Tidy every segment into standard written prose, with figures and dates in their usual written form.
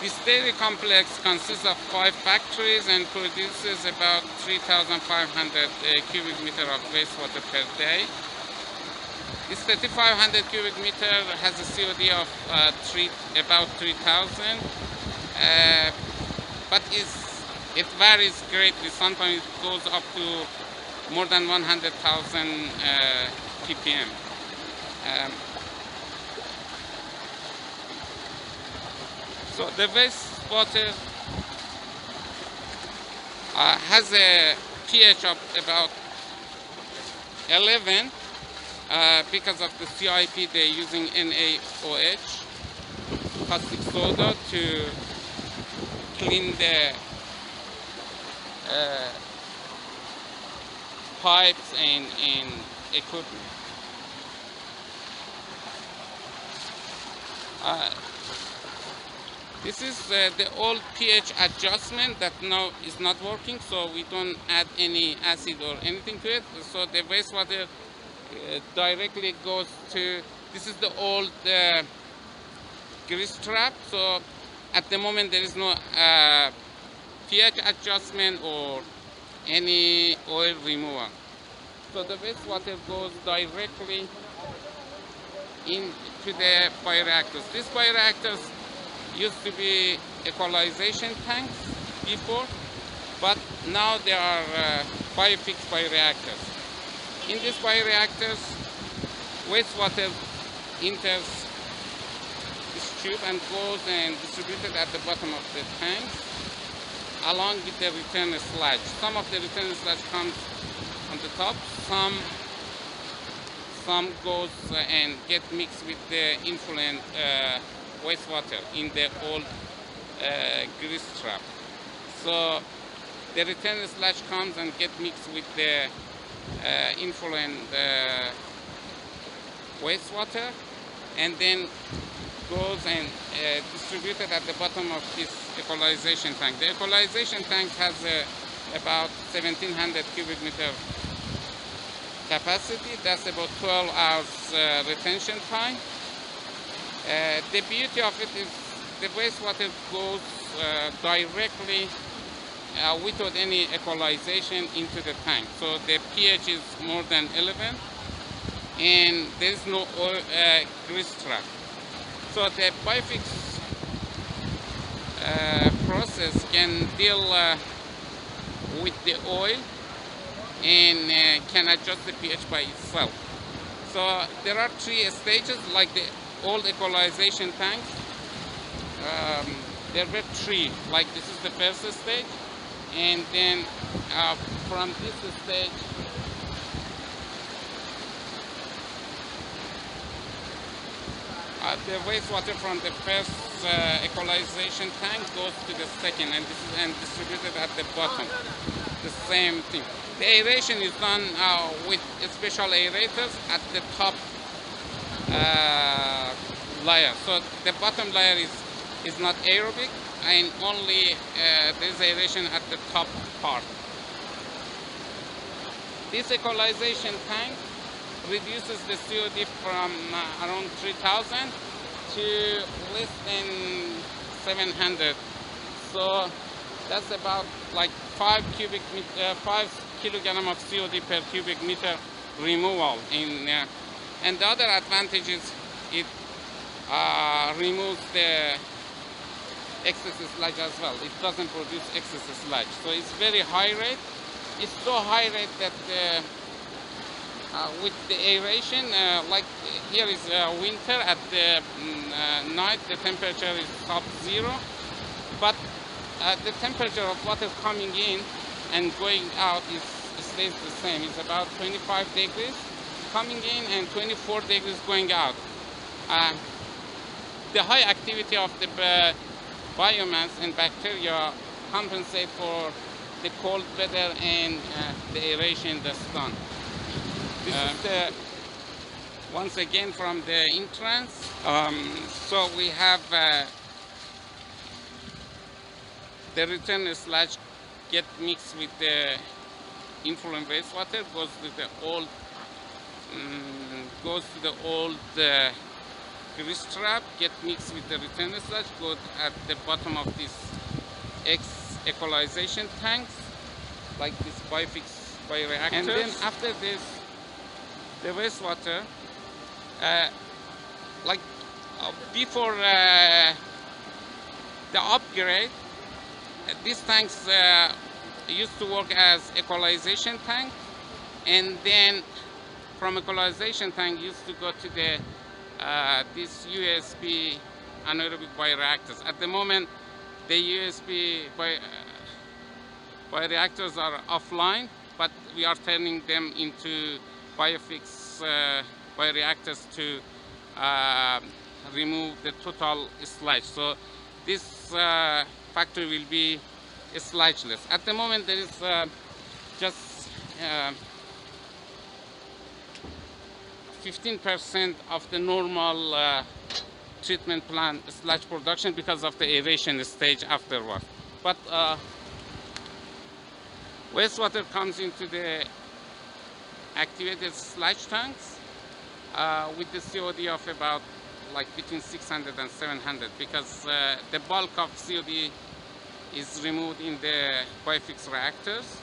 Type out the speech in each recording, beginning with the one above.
This dairy complex consists of 5 factories and produces about 3,500 cubic meter of wastewater per day. This 3,500 cubic meter has a COD of about 3,000, but it varies greatly. Sometimes it goes up to more than 100,000 ppm. So the wastewater has a pH of about 11 because of the CIP they're using NaOH, caustic soda, to clean the pipes and equipment. This is the old pH adjustment that now is not working, so we don't add any acid or anything to it. So the wastewater directly goes to, this is the old grease trap. So at the moment there is no pH adjustment or any oil removal. So the wastewater goes directly into the bioreactors. These bioreactors used to be equalization tanks before, but now they are biofixed bioreactors. In these bioreactors, wastewater enters this tube and goes and distributed at the bottom of the tanks, along with the return sludge. Some of the return sludge comes on the top, some goes and get mixed with the influent wastewater in the old grease trap. So the return sludge comes and get mixed with the influent wastewater, and then goes and distributed at the bottom of this equalization tank. The equalization tank has about 1,700 cubic meter capacity. That's about 12 hours retention time. The beauty of it is the wastewater goes directly without any equalization into the tank. So the pH is more than 11 and there is no oil, grease trap. So the biofix process can deal with the oil and can adjust the pH by itself. So there are 3 stages like the old equalization tanks. There were 3, like this is the first stage, and then from this stage the wastewater from the first equalization tank goes to the second, and this is distributed at the bottom. The same thing. The aeration is done with special aerators at the top layer. So the bottom layer is not aerobic, and only there is aeration at the top part. This equalization tank reduces the COD from around 3,000 to less than 700. So that's about like 5 kilogram of COD per cubic meter removal. And the other advantage is it removes the excess sludge as well. It doesn't produce excess sludge. So it's very high rate. It's so high rate that with the aeration, like here is winter, at the night the temperature is sub-zero, but the temperature of water coming in and going out stays the same. It's about 25 degrees coming in and 24 degrees going out. The high activity of the biomass and bacteria compensate for the cold weather and the aeration that's done. This is once again from the entrance. So we have the return sludge get mixed with the influent wastewater, goes to the old grease trap get mixed with the return sludge, go at the bottom of these equalization tanks, like this bifix bioreactors. And then after this, the wastewater, before the upgrade, these tanks used to work as equalization tank, and then from equalization tank used to go to the this USB anaerobic bioreactors. At the moment, the USB bioreactors are offline, but we are turning them into biofix bioreactors to remove the total sludge. So this factory will be sludgeless. At the moment, there is just 15% of the normal treatment plant sludge production because of the aeration stage afterward. But wastewater comes into the activated sludge tanks with the COD of about between 600 and 700, because the bulk of COD is removed in the biofix reactors,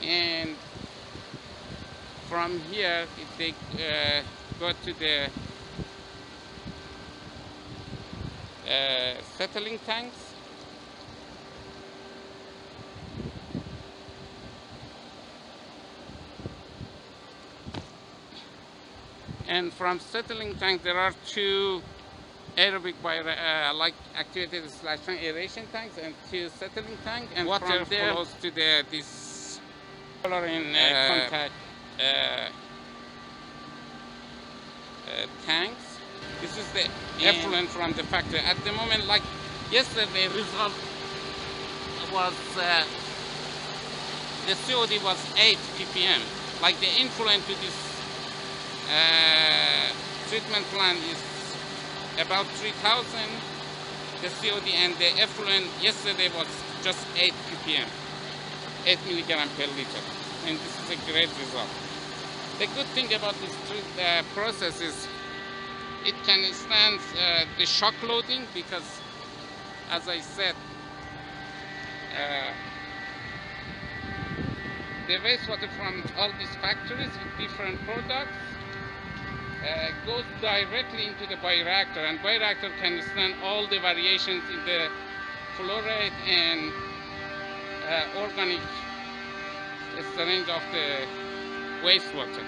and from here they go to the settling tanks. And from settling tank, there are two aerobic activated sludge tank aeration tanks and two settling tanks. And water flows to this chlorine contact tanks. This is the effluent from the factory. At the moment, like yesterday, result was the COD was 8 ppm. Like the influent to this treatment plant is about 3,000, the COD, and the effluent yesterday was just 8 ppm, 8 milligram per liter, and this is a great result. The good thing about this process is it can stand the shock loading, because, as I said, the wastewater from all these factories with different products goes directly into the bioreactor, and bioreactor can stand all the variations in the fluoride and organic strength of the wastewater.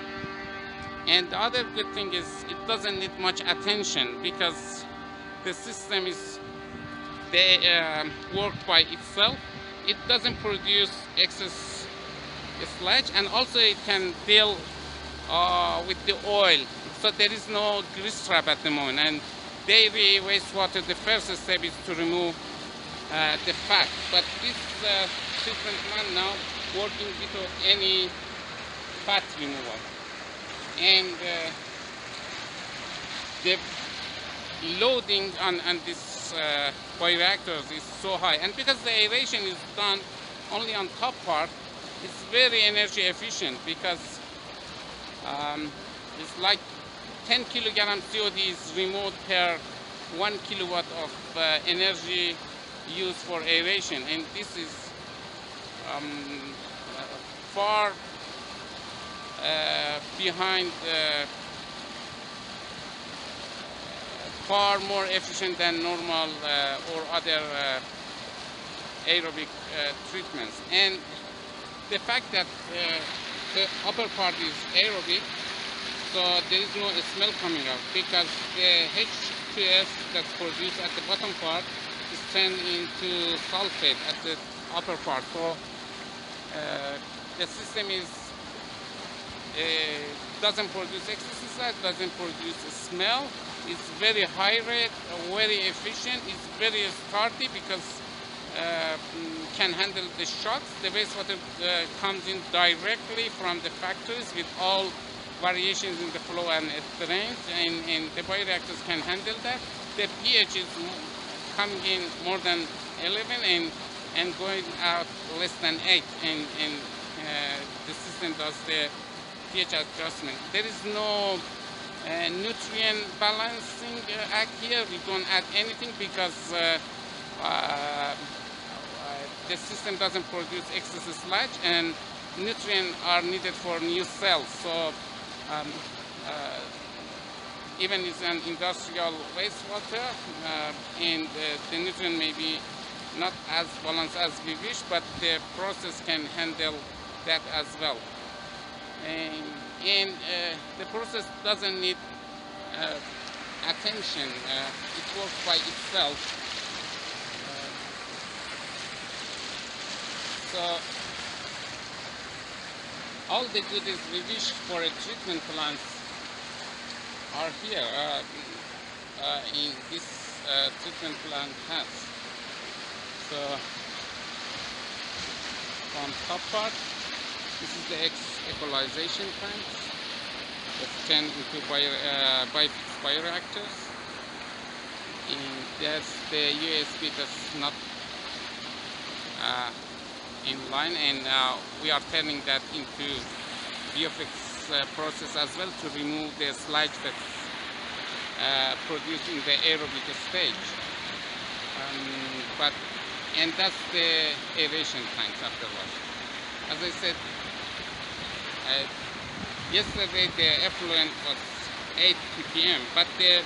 And the other good thing is it doesn't need much attention, because the system is work by itself. It doesn't produce excess sludge, and also it can deal with the oil. So there is no grease trap at the moment. And dairy wastewater, the first step is to remove the fat. But this treatment plant now working without any fat removal. And the loading on this bioreactors is so high. And because the aeration is done only on top part, it's very energy efficient, because it's like 10 kilogram COD is removed per 1 kilowatt of energy used for aeration, and this is far behind, far more efficient than normal or other aerobic treatments. And the fact that the upper part is aerobic, so there is no smell coming out, because the H2S that's produced at the bottom part is turned into sulfate at the upper part. So the system is doesn't produce excess, doesn't produce smell. It's very high rate, very efficient. It's very sturdy, because can handle the shocks. The wastewater comes in directly from the factories with all variations in the flow and strength, and the bioreactors can handle that. The pH is coming in more than 11 and going out less than 8, and the system does the pH adjustment. There is no nutrient balancing act here. We don't add anything because the system doesn't produce excess sludge, and nutrients are needed for new cells. So even it's an industrial wastewater, and the nutrient may be not as balanced as we wish, but the process can handle that as well. And the process doesn't need attention. It works by itself. So all the goodies we wish for a treatment plant are here in this treatment plant has. So from top part, this is the equalization tank that's turned into bifix bioreactors, and that's the USB that's not in line, and we are turning that into biofix process as well to remove the sludge that's produced in the aerobic stage. And that's the aeration tanks afterwards. As I said, yesterday the effluent was 8 ppm, but the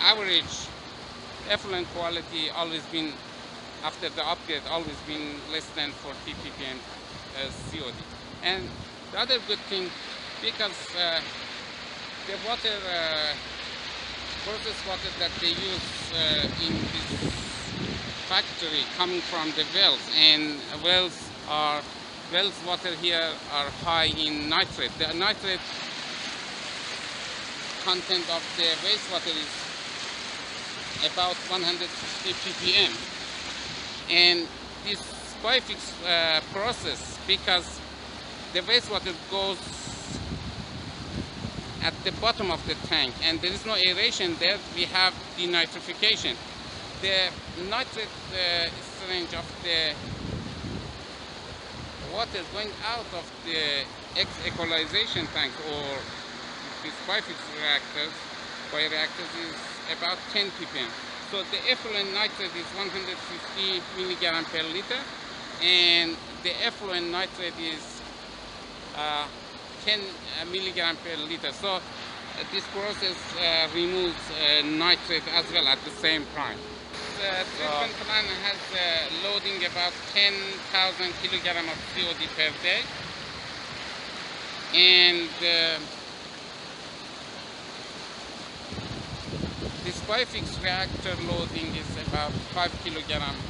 average effluent quality always been, after the upgrade, always been less than 40 ppm COD. And the other good thing, because the water, processed water that they use in this factory coming from the wells, and wells water here are high in nitrate. The nitrate content of the wastewater is about 150 ppm. And this bifix process, because the wastewater goes at the bottom of the tank and there is no aeration there, we have denitrification. The nitrate strength of the water going out of the equalization tank or these bifix bioreactors is about 10 ppm. So the effluent nitrate is 150 milligram per liter, and the effluent nitrate is 10 milligram per liter. So this process removes nitrate as well at the same time. This treatment plant has loading about 10,000 kilograms of COD per day, and this bifix reactor loading is about 5 kilograms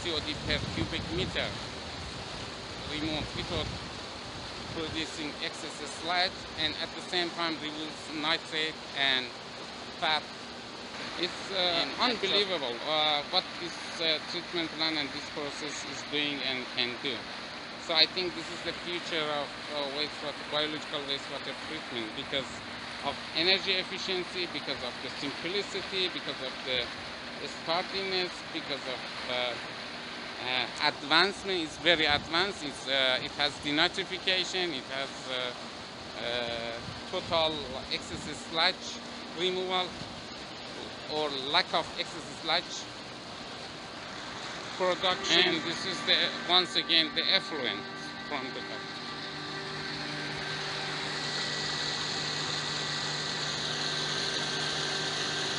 COD per cubic meter removed without producing excess sludge, and at the same time removes nitrate and fat. It's unbelievable what this treatment plant and this process is doing and can do. So I think this is the future of wastewater, biological wastewater treatment, because of energy efficiency, because of the simplicity, because of the sturdiness, because of advancement. It's very advanced. It has denitrification, it has total excess sludge removal or lack of excess sludge production. And this is once again the effluent from the top.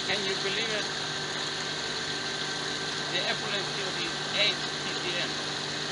Can you believe it? The effluent COD is 8 ppm.